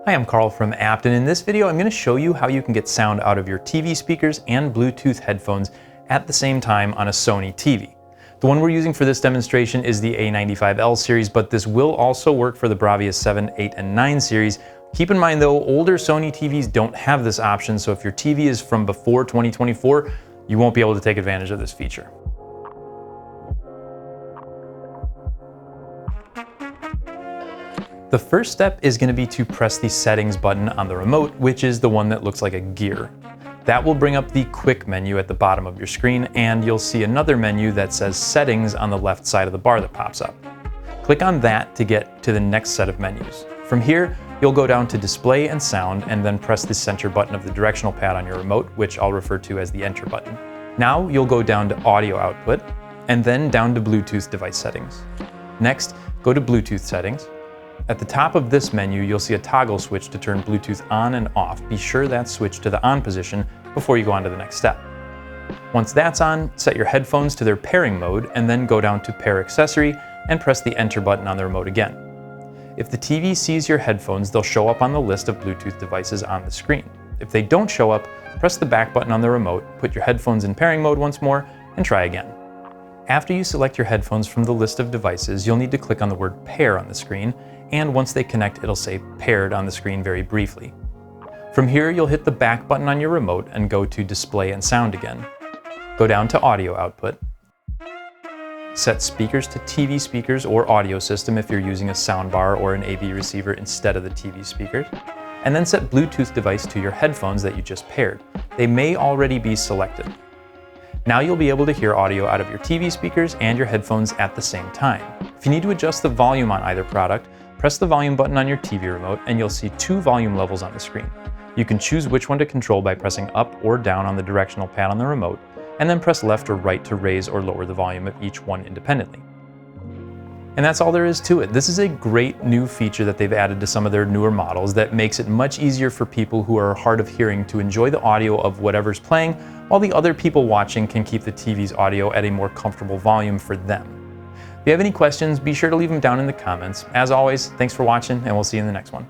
Hi, I'm Carl from Abt, and in this video I'm going to show you how you can get sound out of your TV speakers and Bluetooth headphones at the same time on a Sony TV. The one we're using for this demonstration is the A95L series, but this will also work for the Bravia 7, 8, and 9 series. Keep in mind though, older Sony TVs don't have this option, so if your TV is from before 2024, you won't be able to take advantage of this feature. The first step is going to be to press the settings button on the remote, which is the one that looks like a gear. That will bring up the quick menu at the bottom of your screen, and you'll see another menu that says settings on the left side of the bar that pops up. Click on that to get to the next set of menus. From here, you'll go down to display and sound and then press the center button of the directional pad on your remote, which I'll refer to as the enter button. Now you'll go down to audio output and then down to Bluetooth device settings. Next, go to Bluetooth settings. At the top of this menu, you'll see a toggle switch to turn Bluetooth on and off. Be sure that's switched to the on position before you go on to the next step. Once that's on, set your headphones to their pairing mode and then go down to pair accessory and press the enter button on the remote again. If the TV sees your headphones, they'll show up on the list of Bluetooth devices on the screen. If they don't show up, press the back button on the remote, put your headphones in pairing mode once more, and try again. After you select your headphones from the list of devices, you'll need to click on the word pair on the screen, and once they connect, it'll say paired on the screen very briefly. From here, you'll hit the back button on your remote and go to display and sound again. Go down to audio output. Set speakers to TV speakers or audio system if you're using a soundbar or an AV receiver instead of the TV speakers. And then set Bluetooth device to your headphones that you just paired. They may already be selected. Now you'll be able to hear audio out of your TV speakers and your headphones at the same time. If you need to adjust the volume on either product, press the volume button on your TV remote and you'll see two volume levels on the screen. You can choose which one to control by pressing up or down on the directional pad on the remote, and then press left or right to raise or lower the volume of each one independently. And that's all there is to it. This is a great new feature that they've added to some of their newer models that makes it much easier for people who are hard of hearing to enjoy the audio of whatever's playing, while the other people watching can keep the TV's audio at a more comfortable volume for them. If you have any questions, be sure to leave them down in the comments. As always, thanks for watching, and we'll see you in the next one.